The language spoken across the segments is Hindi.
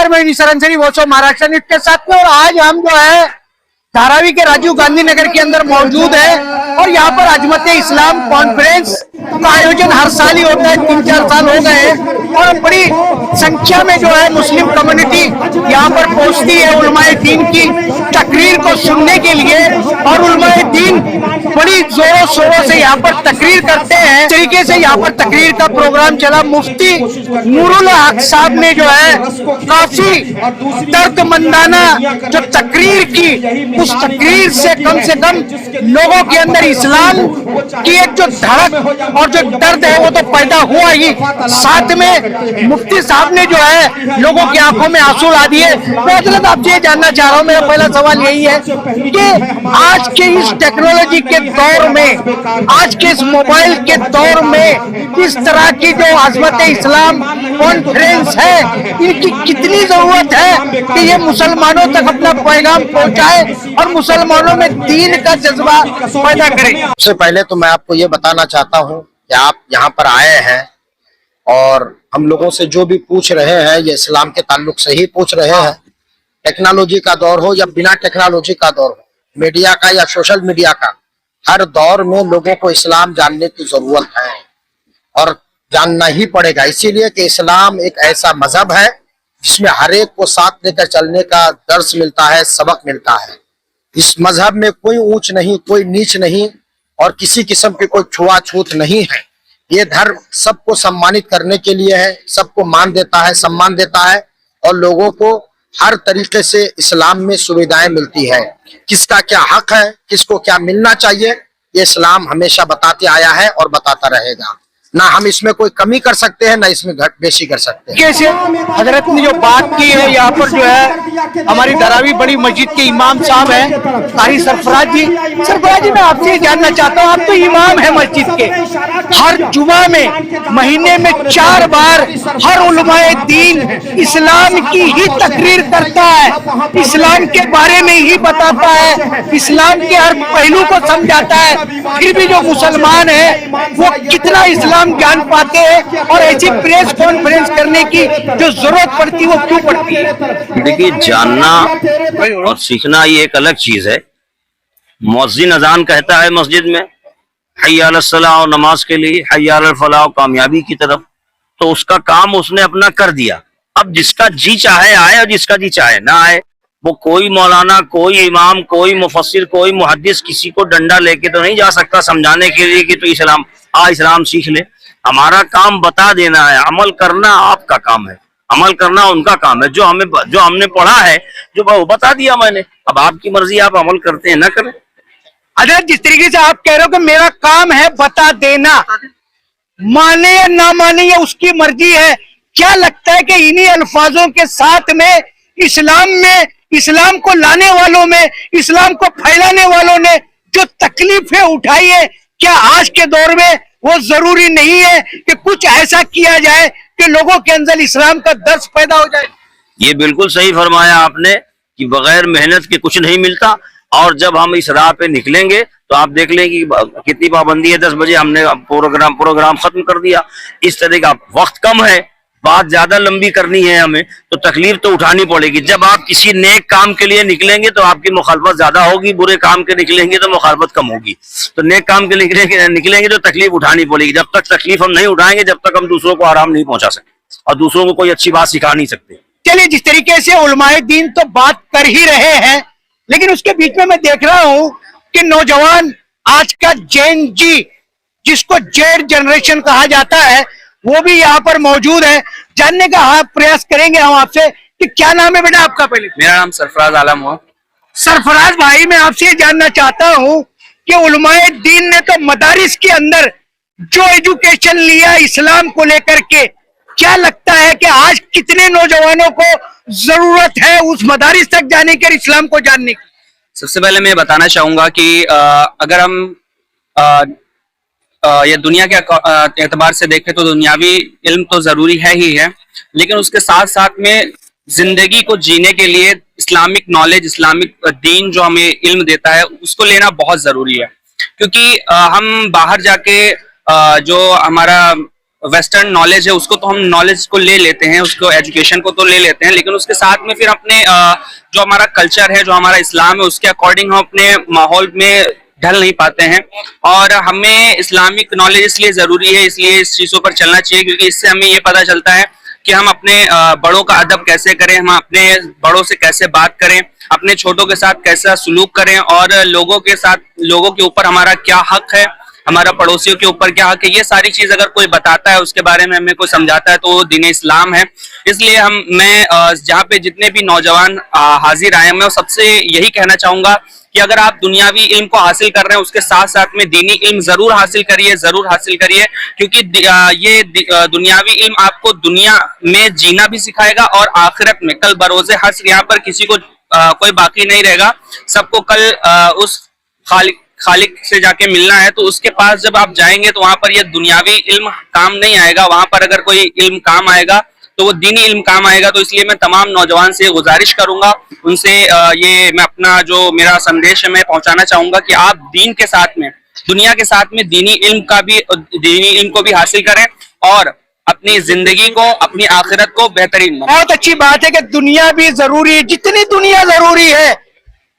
नमस्कार, मैं निसरन सरी वोसो महाराष्ट्र न्यूज के साथ में। और आज हम जो है धारावी के राजीव गांधी नगर के अंदर मौजूद है और यहाँ पर अजमत इस्लाम कॉन्फ्रेंस का आयोजन हर साल ही होता है। 3-4 साल हो गए हैं और बड़ी संख्या में जो है मुस्लिम कम्युनिटी यहाँ पर पहुंचती है उलमाए दीन की तकरीर को सुनने के लिए। और उलमाए दीन बड़ी जोरों शोरों से यहाँ पर तकरीर करते हैं। इस तरीके से यहाँ पर तकरीर का प्रोग्राम चला। मुफ्ती नूरुल हक साहब ने जो है काफी दर्दमंदाना जो तकरीर की, उस तकरीर से कम लोगों के अंदर इस्लाम की एक जो धड़क और जो दर्द है वो तो पैदा हुआ ही, साथ में मुफ्ती साहब ने जो है लोगों की आंखों में आंसू ला दिए। मैं हजरत आपसे ये जानना चाह रहा हूँ, मेरा पहला सवाल यही है कि आज के इस टेक्नोलॉजी के दौर में, आज के इस मोबाइल के दौर में इस तरह की जो अजमत इस्लाम कॉन्फ्रेंस है, इनकी कितनी जरूरत है कि ये मुसलमानों तक अपना पैगाम पहुंचाए और मुसलमानों में दीन का जज्बा पैदा करे। सबसे पहले तो मैं आपको ये बताना चाहता हूँ कि आप यहाँ पर आए हैं और हम लोगों से जो भी पूछ रहे हैं ये इस्लाम के ताल्लुक से ही पूछ रहे हैं। टेक्नोलॉजी का दौर हो या बिना टेक्नोलॉजी का दौर हो, मीडिया का या सोशल मीडिया का, हर दौर में लोगों को इस्लाम जानने की जरूरत है और जानना ही पड़ेगा। इसीलिए कि इस्लाम एक ऐसा मजहब है जिसमें हर एक को साथ लेकर चलने का दर्स मिलता है, सबक मिलता है। इस मजहब में कोई ऊंच नहीं, कोई नीच नहीं और किसी किस्म की कोई छुआछूत नहीं है। ये धर्म सबको सम्मानित करने के लिए है, सबको मान देता है, सम्मान देता है और लोगों को हर तरीके से इस्लाम में सुविधाएं मिलती है। किसका क्या हक है, किसको क्या मिलना चाहिए, ये इस्लाम हमेशा बताते आया है और बताता रहेगा। ना हम इसमें कोई कमी कर सकते हैं, ना इसमें घट बेशी कर सकते हैं। कैसे हजरत ने जो बात की है, यहाँ पर जो है हमारी धारावी बड़ी मस्जिद के इमाम साहब हैं कारी सरफराज जी। सरफराज जी, मैं आपसे जानना चाहता हूँ, आप तो इमाम है मस्जिद के, हर जुमा में महीने में 4 बार हर उलमाए दीन इस्लाम की ही तकरीर करता है, इस्लाम के बारे में ही बताता है, इस्लाम के हर पहलू को समझाता है। फिर भी जो मुसलमान है वो कितना इस्लाम जान पाते हैं और ऐसी प्रेस कॉन्फ्रेंस करने की जो जरूरत पड़ती है वो क्यों पड़ती है? देखिए, जानना और सीखना ये एक अलग चीज है। मुअज्जिन अजान कहता है मस्जिद में, हय्या अलस सलाह, और नमाज के लिए हय्या अलल फलाह, कामयाबी की तरफ, तो उसका काम उसने अपना कर दिया। अब जिसका जी चाहे आए और जिसका जी चाहे ना आए। वो कोई मौलाना, कोई इमाम, कोई मुफस्सिर, कोई मुहद्दिस किसी को डंडा लेके तो नहीं जा सकता समझाने के लिए कि तो इस्लाम सीख ले। हमारा काम बता देना है, अमल करना आपका काम है, अमल करना उनका काम है। जो हमने पढ़ा है, जो वो बता दिया मैंने, अब आपकी मर्जी, आप अमल करते हैं ना करें। अगर जिस तरीके से आप कह रहे हो कि मेरा काम है बता देना, माने या ना माने ये उसकी मर्जी है, क्या लगता है कि इन्हीं अल्फाजों के साथ में इस्लाम को लाने वालों में, इस्लाम को फैलाने वालों ने जो तकलीफें उठाई है, क्या आज के दौर में वो जरूरी नहीं है कि कुछ ऐसा किया जाए कि लोगों के अंदर इस्लाम का दर्स पैदा हो जाए? ये बिल्कुल सही फरमाया आपने कि बगैर मेहनत के कुछ नहीं मिलता। और जब हम इस राह पे निकलेंगे तो आप देख लेंगे कि कितनी पाबंदी है। 10 बजे हमने प्रोग्राम खत्म कर दिया। इस तरह का वक्त कम है, बात ज्यादा लंबी करनी है हमें, तो तकलीफ तो उठानी पड़ेगी। जब आप किसी नेक काम के लिए निकलेंगे तो आपकी मुखालफत ज्यादा होगी, बुरे काम के निकलेंगे तो मुखालफत कम होगी। तो नेक काम के निकलेंगे तो तकलीफ उठानी पड़ेगी। जब तक तकलीफ हम नहीं उठाएंगे, जब तक हम दूसरों को आराम नहीं पहुंचा सकते और दूसरों को कोई अच्छी बात सिखा नहीं सकते। चलिए, जिस तरीके से उलमाए दीन तो बात कर ही रहे हैं, लेकिन उसके बीच में मैं देख रहा हूं कि नौजवान आज का जेन जी, जिसको जेड जनरेशन कहा जाता है, वो भी यहाँ पर मौजूद है। जानने का प्रयास करेंगे हम आपसे कि क्या नाम है बेटा आपका? पहले मेरा नाम सरफराज आलम हुआ। सरफराज भाई, मैं आपसे ये जानना चाहता हूँ कि उलमाए दीन ने तो मदारिस के अंदर जो एजुकेशन लिया इस्लाम को लेकर के, क्या लगता है कि आज कितने नौजवानों को जरूरत है उस मदारिस तक जाने के, इस्लाम को जानने की? सबसे पहले मैं बताना चाहूंगा कि अगर हम ये दुनिया के एतबार से देखें तो दुनियावी इल्म तो जरूरी है ही है, लेकिन उसके साथ साथ में जिंदगी को जीने के लिए इस्लामिक नॉलेज, इस्लामिक दीन जो हमें इल्म देता है, उसको लेना बहुत जरूरी है। क्योंकि हम बाहर जाके जो हमारा वेस्टर्न नॉलेज है उसको तो हम नॉलेज को ले लेते हैं, उसको एजुकेशन को तो ले लेते हैं, लेकिन उसके साथ में फिर अपने जो हमारा कल्चर है, जो हमारा इस्लाम है, उसके अकॉर्डिंग हम अपने माहौल में ढल नहीं पाते हैं। और हमें इस्लामिक नॉलेज इसलिए जरूरी है, इसलिए इस चीजों पर चलना चाहिए, क्योंकि इससे हमें ये पता चलता है कि हम अपने बड़ों का अदब कैसे करें, हम अपने बड़ों से कैसे बात करें, अपने छोटों के साथ कैसा सुलूक करें, और लोगों के ऊपर हमारा क्या हक है, हमारा पड़ोसियों के ऊपर क्या हक है। ये सारी चीज अगर कोई बताता है, उसके बारे में हमें कोई समझाता है, तो वो दीन इस्लाम है। इसलिए मैं जहाँ पे जितने भी नौजवान हाजिर आए हैं, मैं सबसे यही कहना चाहूंगा कि अगर आप दुनियावी इल्म को हासिल कर रहे हैं, उसके साथ साथ में दीनी इल्म जरूर हासिल करिए, क्योंकि ये दुनियावी इल्म आपको दुनिया में जीना भी सिखाएगा, और आखिरत में कल बरोज़े हश्र यहाँ पर किसी को कोई बाकी नहीं रहेगा। सबको कल उस खालिक से जाके मिलना है, तो उसके पास जब आप जाएंगे तो वहां पर ये दुनियावी इल्म काम नहीं आएगा। वहां पर अगर कोई इल्म काम आएगा तो वो दीनी इल्म काम आएगा। तो इसलिए मैं तमाम नौजवान से गुजारिश करूंगा, उनसे ये मैं अपना जो मेरा संदेश है मैं पहुंचाना चाहूंगा कि आप दीन के साथ में, दुनिया के साथ में दीनी इल्म को भी हासिल करें, और अपनी जिंदगी को, अपनी आखिरत को बेहतरीन बनाएं। बहुत अच्छी बात है कि दुनिया भी जरूरी है, जितनी दुनिया जरूरी है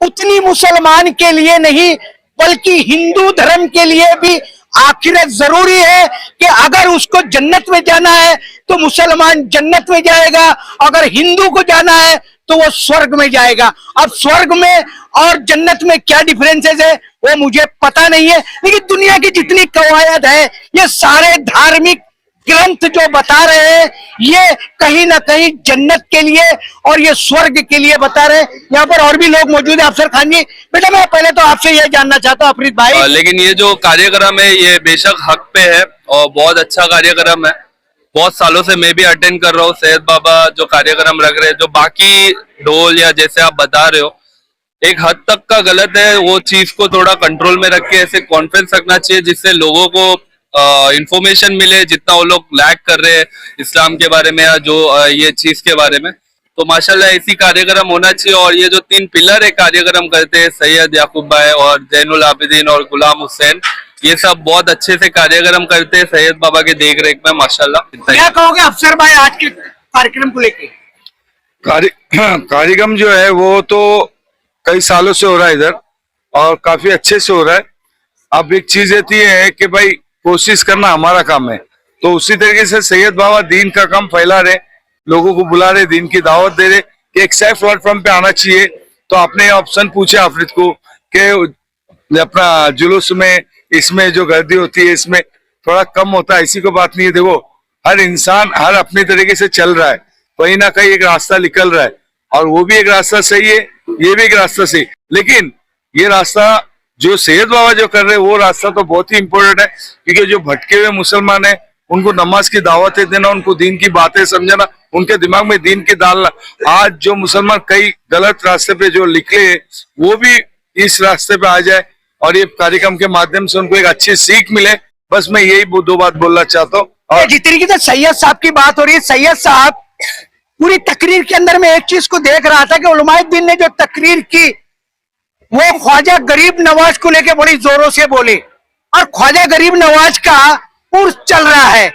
उतनी मुसलमान के लिए नहीं, बल्कि हिंदू धर्म के लिए भी आखिरत जरूरी है। कि अगर उसको जन्नत में जाना है तो मुसलमान जन्नत में जाएगा, अगर हिंदू को जाना है तो वो स्वर्ग में जाएगा। अब स्वर्ग में और जन्नत में क्या डिफरेंसेस है वो मुझे पता नहीं है, लेकिन दुनिया की जितनी कवायद है, ये सारे धार्मिक ग्रंथ जो बता रहे हैं, ये कहीं ना कहीं जन्नत के लिए और ये स्वर्ग के लिए बता रहे हैं। यहाँ पर और भी लोग मौजूद है। अफसर खान जी, बेटा मैं पहले तो आपसे यह जानना चाहता हूँ अफरीद भाई, लेकिन ये जो कार्यक्रम है ये बेशक हक पे है और बहुत अच्छा कार्यक्रम है। बहुत सालों से मैं भी अटेंड कर रहा हूँ। सैयद बाबा जो कार्यक्रम रख रहे हैं, जो बाकी ढोल या जैसे आप बता रहे हो, एक हद तक का गलत है। वो चीज को थोड़ा कंट्रोल में रख के ऐसे कॉन्फ्रेंस रखना चाहिए जिससे लोगों को इंफॉर्मेशन मिले, जितना वो लोग लैक कर रहे हैं इस्लाम के बारे में या जो ये चीज के बारे में। तो माशाल्लाह ऐसी कार्यक्रम होना चाहिए। और ये जो 3 पिलर है कार्यक्रम करते हैं, सैयद याकूब भाई और जैनुल आबिदीन और गुलाम हुसैन, ये सब बहुत अच्छे से कार्यक्रम करते हैं सैयद बाबा के देख रेख में माशाल्लाह। क्या कहोगे अफसर भाई आज के कार्यक्रम को लेके? कार्यक्रम जो है वो तो कई सालों से हो रहा है इधर और काफी अच्छे से हो रहा है। अब एक चीज रहती है कि भाई कोशिश करना हमारा काम है, तो उसी तरीके से सैयद बाबा दीन का काम फैला रहे, लोगों को बुला रहे, दीन की दावत दे रहे कि एक सेफ प्लेटफॉर्म पे आना चाहिए। तो आपने ऑप्शन पूछे आफरीद को कि अपना जुलूस में इसमें जो गर्दी होती है इसमें थोड़ा कम होता है, ऐसी कोई बात नहीं है। देखो हर इंसान हर अपनी तरीके से चल रहा है, कहीं ना कहीं एक रास्ता निकल रहा है और वो भी एक रास्ता सही है, ये भी एक रास्ता सही। लेकिन ये रास्ता जो सैयद बाबा जो कर रहे हैं वो रास्ता तो बहुत ही इंपॉर्टेंट है, क्योंकि जो भटके हुए मुसलमान है उनको नमाज की दावतें देना, उनको दीन की बातें समझाना, उनके दिमाग में दीन की डालना। आज जो मुसलमान कई गलत रास्ते पे जो निकले वो भी इस रास्ते पे आ जाए और ये कार्यक्रम के माध्यम से उनको एक अच्छी सीख मिले। बस मैं यही 2 बात बोलना चाहता हूँ। और जिस तरीके से सैयद साहब की बात हो रही है, सैयद साहब पूरी तकरीर के अंदर में एक चीज को देख रहा था कि उलमाए दीन ने जो तकरीर की वो ख्वाजा गरीब नवाज को लेके बड़ी जोरों से बोले, और ख्वाजा गरीब नवाज का उर्स चल रहा है।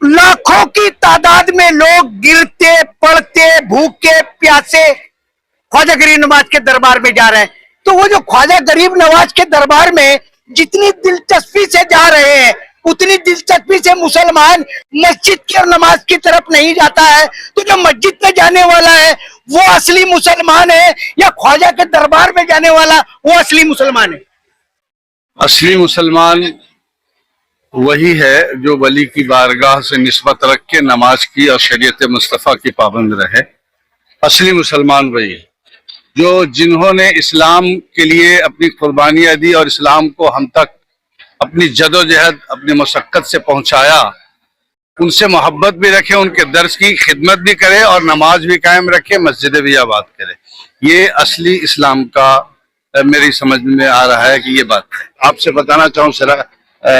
लाखों की तादाद में लोग गिरते पड़ते भूखे प्यासे ख्वाजा गरीब नवाज के दरबार में जा रहे हैं। तो वो जो ख्वाजा गरीब नवाज के दरबार में जितनी दिलचस्पी से जा रहे हैं, उतनी दिलचस्पी से मुसलमान मस्जिद की और नमाज की तरफ नहीं जाता है। तो जो मस्जिद में जाने वाला है वो असली मुसलमान है या ख्वाजा के दरबार में जाने वाला वो असली मुसलमान है? असली मुसलमान वही है जो वली की बारगाह से निस्बत रख के नमाज की और शरीयत मुस्तफ़ा की पाबंद रहे। असली मुसलमान वही है जो जिन्होंने इस्लाम के लिए अपनी कुर्बानियां दी और इस्लाम को हम तक अपनी जदोजहद अपनी मशक्कत से पहुंचाया। उनसे मोहब्बत भी रखे, उनके दर्स की खिदमत भी करे और नमाज भी कायम रखे, मस्जिद भी आबाद करे। ये असली इस्लाम का मेरी समझ में आ रहा है कि ये बात है। आपसे बताना चाहूँ सर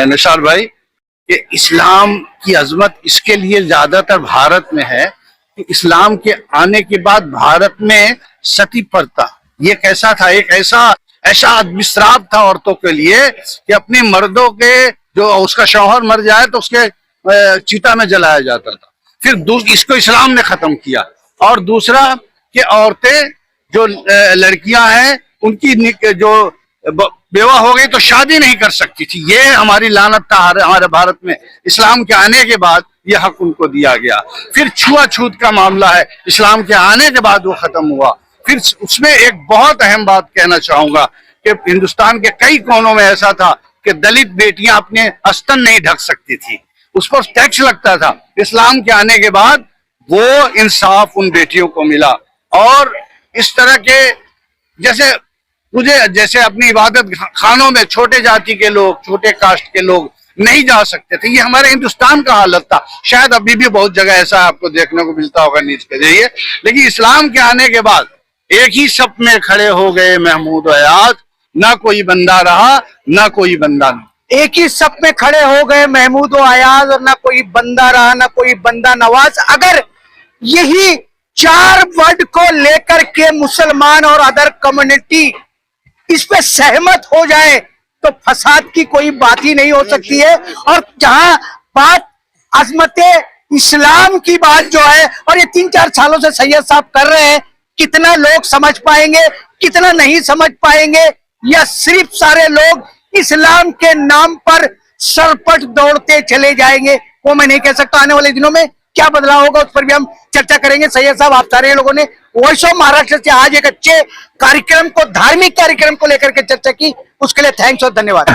निशार भाई कि इस्लाम की अजमत इसके लिए ज्यादातर भारत में है कि इस्लाम के आने के बाद भारत में सती प्रथा ये कैसा था, एक ऐसा अभिश्राप था औरतों के लिए कि अपने मर्दों के जो उसका शौहर मर जाए तो उसके चिता में जलाया जाता था। फिर इसको इस्लाम ने खत्म किया। और दूसरा कि औरतें जो लड़कियां हैं उनकी जो बेवा हो गई तो शादी नहीं कर सकती थी। ये हमारी लानत था हमारे भारत में। इस्लाम के आने के बाद ये हक उनको दिया गया। फिर छुआछूत का मामला है, इस्लाम के आने के बाद वो खत्म हुआ। फिर उसमें एक बहुत अहम बात कहना चाहूंगा कि हिंदुस्तान के कई कोनों में ऐसा था कि दलित बेटियां अपने स्तन नहीं ढक सकती थी, उस पर टैक्स लगता था। इस्लाम के आने के बाद वो इंसाफ उन बेटियों को मिला। और इस तरह के जैसे अपनी इबादत खानों में छोटे जाति के लोग, छोटे कास्ट के लोग नहीं जा सकते थे। ये हमारे हिंदुस्तान का हालत था। शायद अभी भी बहुत जगह ऐसा आपको देखने को मिलता होगा नीच के जरिए। लेकिन इस्लाम के आने के बाद एक ही सप में खड़े हो गए महमूद अयाज, ना कोई बंदा रहा ना कोई बंदा नहीं। एक ही सप में खड़े हो गए महमूद अयाज और ना कोई बंदा रहा ना कोई बंदा नवाज। अगर यही 4 वर्ड को लेकर के मुसलमान और अदर कम्युनिटी इस पे सहमत हो जाए तो फसाद की कोई बात ही नहीं हो सकती है। और जहां बात अजमत इस्लाम की बात जो है, और ये 3-4 सालों से सैयद साहब कर रहे हैं, कितना लोग समझ पाएंगे, कितना नहीं समझ पाएंगे, या सिर्फ सारे लोग इस्लाम के नाम पर सरपट दौड़ते चले जाएंगे, वो मैं नहीं कह सकता। आने वाले दिनों में क्या बदलाव होगा उस पर भी हम चर्चा करेंगे। सैयद साहब, आप सारे लोगों ने वॉइस ऑफ महाराष्ट्र से आज एक अच्छे कार्यक्रम को, धार्मिक कार्यक्रम को लेकर के चर्चा की, उसके लिए थैंक्स और धन्यवाद।